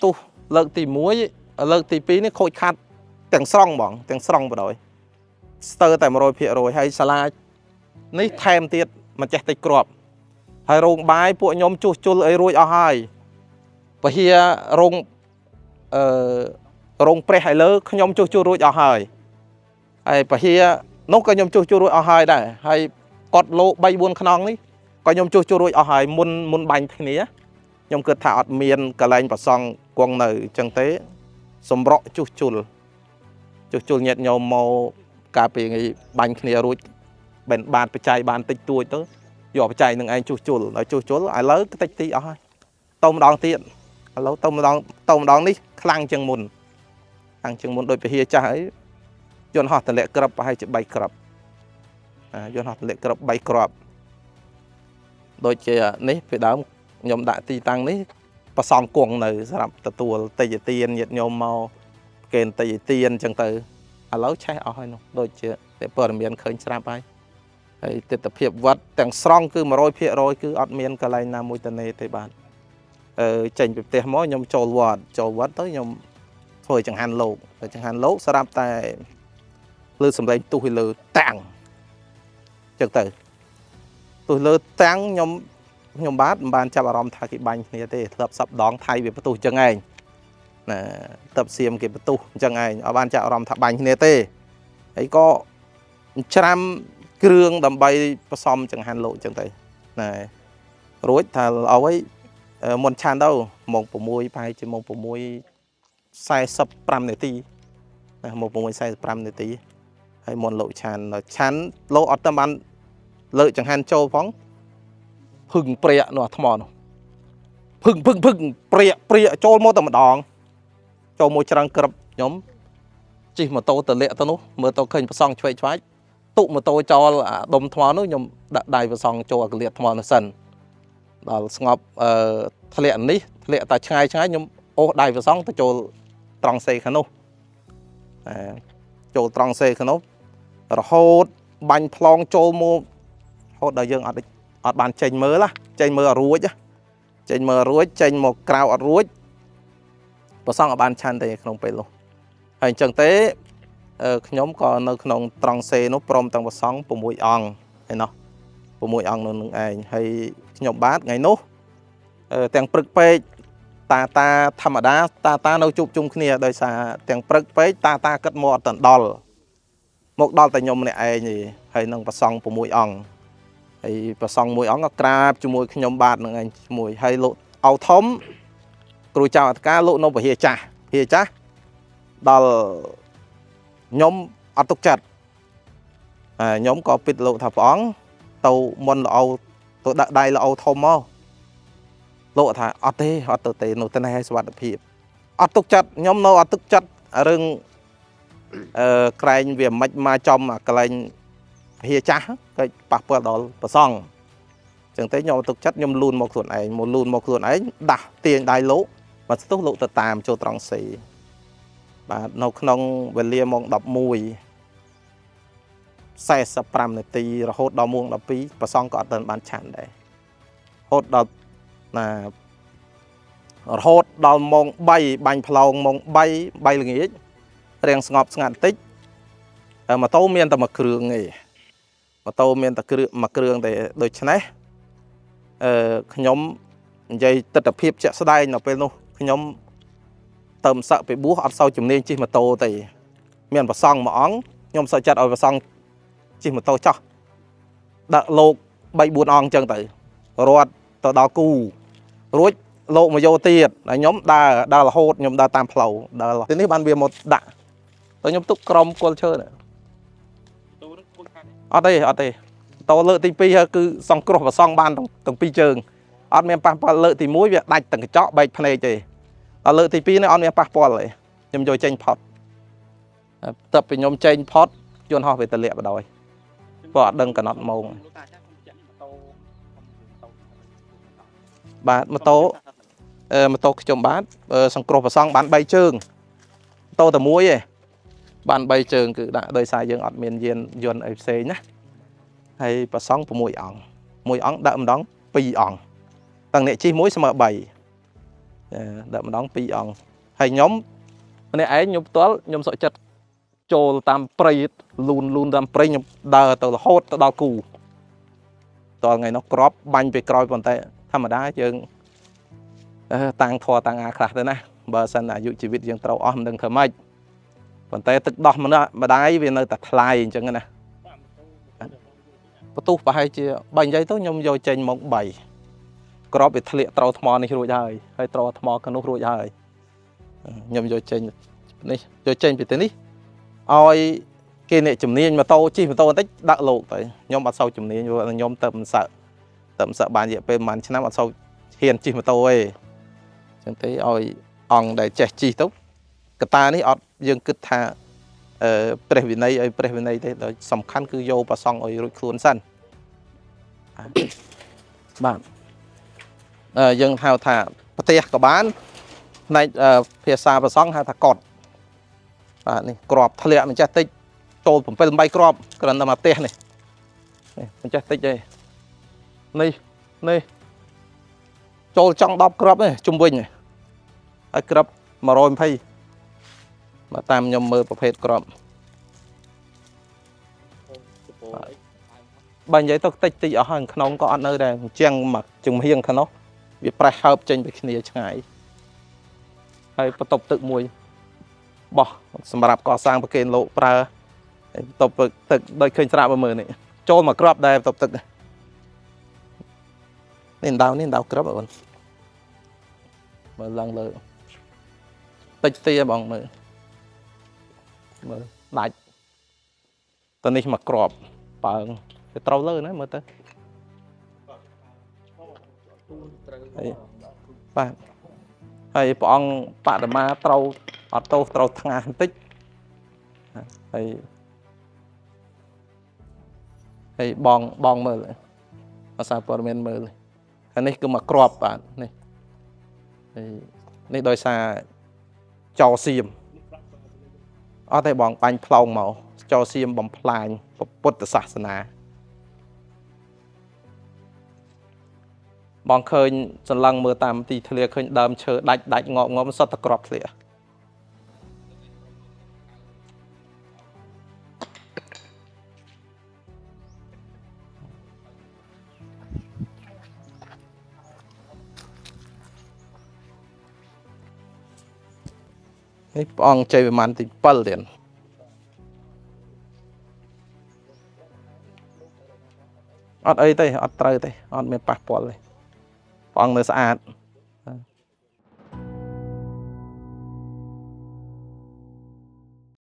tu lợi tỷ muối lợi tỷ pí này khôi khát tiếng song vào rồi sơ tại một rồi phía rồi hay salad ní thêm tiết mà chạy tay crop hay rong bái bộ nhóm chu ấy rồi ở hai và hi rong pre hay lơ nhóm chu rồi ở hai hay và hi nó có nhóm chu rồi ở hai đây hay cọt lô bay buôn khăn ní có nhóm chu rồi ở hai muôn bánh thế này nhóm cứ thảo miền cả lạnh và xong quăng nở chân tế sầm rọ chu nhiệt nhau màu cà phê ngày bánh kia rồi bên bàn phải chạy bàn tích tuổi tới dò phải chạy những anh chu ai lớn cái tích tí ở hai tôm đòn tiện lâu tôm đòn đi khăng chân mùn đôi phải hia trái dọn họ thành lệ cọp hay chỉ bay cọp dọn họ lệ cọp bay cọp đôi chơi ní phải đám nhóm đại ti tăng ní và xong cuồng này sắm từ tua tây tiền nhiệt nhau màu kèn tây tiền chẳng từ lâu chạy ở hai nó đôi chơi để bờ miền khơi sắm bay hay tiếp tập hiệp vậtទាំងស្រង់គឺ100%គឺអត់មានកន្លែងណាមួយទៅទេបាទចេញពីផ្ទះមកខ្ញុំចូលវត្តទៅខ្ញុំធ្វើចង្ហាន់លោកស្រាប់តែលើសំឡេងទុះលើតាំងចឹងទៅទុះលើតាំងខ្ញុំបានចាប់អារម្មណ៍ថាគេបាញ់គ្នាទេធ្លាប់សັບដងថៃវាបន្ទុះចឹងឯងណាតបសៀមគេបន្ទុះចឹងឯងអត់បានចាប់អារម្មណ៍ថាបាញ់គ្នាទេហើយក៏ច្រាំគ្រឿងដើម្បីផ្សំចង្ហាន់លោកចឹងទៅណែរួចថាអោយមុនឆានទៅម៉ោង6ប្រហែលជាម៉ោង6:45នាទីណាម៉ោង6:45នាទីហើយមុនលោកឆានលោកអត់ទៅបានលើកចង្ហាន់ចូលផងភឹងព្រាកនោះអាថ្មនោះភឹងព្រាកចូលមកតែម្ដងចូលមួយច្រាំងក្រឹបខ្ញុំជិះម៉ូតូទៅលាក់ទៅនោះមើលទៅឃើញប្រសងឆ្វេងឆ្វាយទុកម៉ូតូចោលដុំថ្មនោះខ្ញុំដាក់ដៃប្រសងចូលអាកលៀតថ្មនោះសិនដល់ស្ងប់ធ្លាក់នេះធ្លាក់តែឆ្ងាយខ្ញុំអូសដៃប្រសងទៅចូលត្រង់សេខាងនោះចូលត្រង់សេខាងនោះរហូតបាញ់ប្លង់ចូលមករហូតដល់យើងអត់បានចេញមើលចេញមើលអត់រួចចេញមកក្រៅអត់រួចប្រសងអត់បានឆាន់ទេក្នុងពេលនោះហើយអញ្ចឹងទេខ្ញុំក៏នៅក្នុងត្រង់សេនោះព្រមទាំងប្រសង6អង្គហើយណោះ6អង្គនោះនឹងឯងហើយខ្ញុំបាទថ្ងៃនោះទាំងព្រឹកពេកតាធម្មតាតានៅជួបជុំគ្នាដោយសារទាំងព្រឹកពេកតាគិតមកអត់ដល់មកដល់តែខ្ញុំម្នាក់ឯងទេហើយនឹងប្រសង6អង្គហើយប្រសង1អង្គក៏ក្រាបជាមួយខ្ញុំបាទនឹងឯងជាមួយហើយលោកអោធំគ្រូចៅអធិការលោកនៅពហិចាស់ដល់ខ្ញុំអត់ទុកចិត្តខ្ញុំក៏ពិតលោកថាព្រះអង្គទៅមុនល្អទៅដាក់ដៃល្អធំមកលោកថាអត់ទៅទេនៅតែឲ្យសុវត្ថិភាពអត់ទុកចិត្តខ្ញុំនៅអត់ទុកចិត្តរឿងក្រែងវាមិនមកចំកន្លែងហៀចាស់ក៏ប៉ះពាល់ដល់ប្រសងអញ្ចឹងទេខ្ញុំទុកចិត្តខ្ញុំលូនមកខ្លួនឯងដាស់ទាញដៃលោកមកស្ទុះលោកទៅតាមចូលត្រង់សេបាទនៅក្នុងវេលាម៉ោង11:45នាទីរហូតដល់ម៉ោង12ប្រសងក៏អត់ទាន់បានឆាន់ដែររហូតដល់ម៉ោង3បាញ់ផ្លោងម៉ោង3ល្ងាចរៀងស្ងប់ស្ងាត់បន្តិចម៉ូតូមានតែមួយគ្រឿងទេមួយគ្រឿងតែដូច្នេះខ្ញុំនិយាយទស្សនវិជ្ជាជាក់ស្ដែងនៅពេលនោះខ្ញុំទៅស័កពីបួសអត់សូវជំនាញជិះម៉ូតូទេមានប្រសងមួយអង្គខ្ញុំសូវចិត្តឲ្យប្រសងជិះម៉ូតូចោះដាក់លោក3-4អង្គអញ្ចឹងទៅរត់ទៅដល់គូរួចលោកមកយកទៀតហើយខ្ញុំដើររហូតខ្ញុំដើរតាមផ្លូវទីនេះបានវាមកដាក់ទៅខ្ញុំទុកក្រុមគល់ឈើអត់ទេតោលើកទី2គឺសង្គ្រោះប្រសងបានទាំងពីរជើងអត់មានប៉ះពាល់លើកទី1វាដាច់ទាំងកញ្ចក់បែកភ្នែកទេដល់លើកទី2នេះអត់មានប៉ះពាល់ទេខ្ញុំយកចេញផុតទៅពីខ្ញុំចេញផុតយន្តហោះវាទលាក់បដ ாய் ព្រោះអត់ដឹងកំណត់ម៉ោងបាទម៉ូតូខ្ញុំបាទសង្គ្រោះប្រសងបាន3ជើងម៉ូតូតែមួយឯងបាន3ជើងគឺដាក់ដោយសារយើងអត់មានយានយន្តអីផ្សេងណាហើយប្រសង6អង្គ1អង្គដាក់ម្ដង2អង្គទាំងអ្នកជិះ1ស្មើ3 đợi mà đóng pi ông hay nhóm này ấy nhóm toán nhóm sợi chật trồ tam prey luôn luôn tam prey nhóm đờ từ hốt tới đào cù toàn ngày nó crop banh về coi còn tay thầm đá chừng tăng thò tăng à khạc thế này bờ sân là dụ chỉ biết riêng tàu om đừng thở mạch còn tay tức đọt mà đá vì nơi tạt lại chẳng nè tu phải hay chưa banh giấy tốt nhom vô trên một bảy crop bị thliệt tàu thò này rồi dài hay tàu thò cái nút rồi dài nhom vô trên này vô trên bị thế này oi kia này chùm niên mà tàu chi mà tàu tích đã lộ tới nhom bắt sau chùm niên vô nhom tầm sợ bàn vậy bên màn năm bắt sau hiền chi mà tàu ấy chẳng thấy oi ong để trẻ chi tốt cái ta này ọt dương cứ thà previnay thế đó sầm khăn cứ vô và xong rồi rồi khuôn sân bạn dương hào thả tiệc của bán này phía xa và xong hào thả cọt này crop thà lẹ mình chắc tích trộnผมเป็นใบ crop กระนั้นมาเตะนี่มันจะติดเลยนี่โจลจังดอบ crop นี่จุ่มวิ่งนี่ไอ้ crop มาโรยไปมาตามยมมือประเภท crop บางอย่างต้องติดตีở hàng khăn có ăn nơi đây chèn mặc chừng hiên khăn nó việc phải hợp trên việc này chẳng ai hay bắt tập tự mùi bỏ sầm rạp có sang bậc lộ pra tập tự đôi khi ra bờ này cho mà crop đây tập tự nên đào crop rồi mà lần lượt tích tia bằng mà lại tao này mà crop bằng cái trâu lớn đấy mà ta bạn hay bọn bạn mà trâu ở trâu thang tích hay bong mờ lại ở sao por men mờ lại cái này cứ mà crop bạn này đôi xa cho xiêm ở đây bọn bánh plong màu cho xiêm bằng plan bột sạch naบางเคยจนลังมือตามตีทะเลเคยดำเชอได้งอมันสดตะกรอบเลยนี่ปองใจประมาณติเปิลเดียนอดเอ้ยเต้อดเตยเต้อดไม่ปะปอลเลยปองเนื้อสะอาด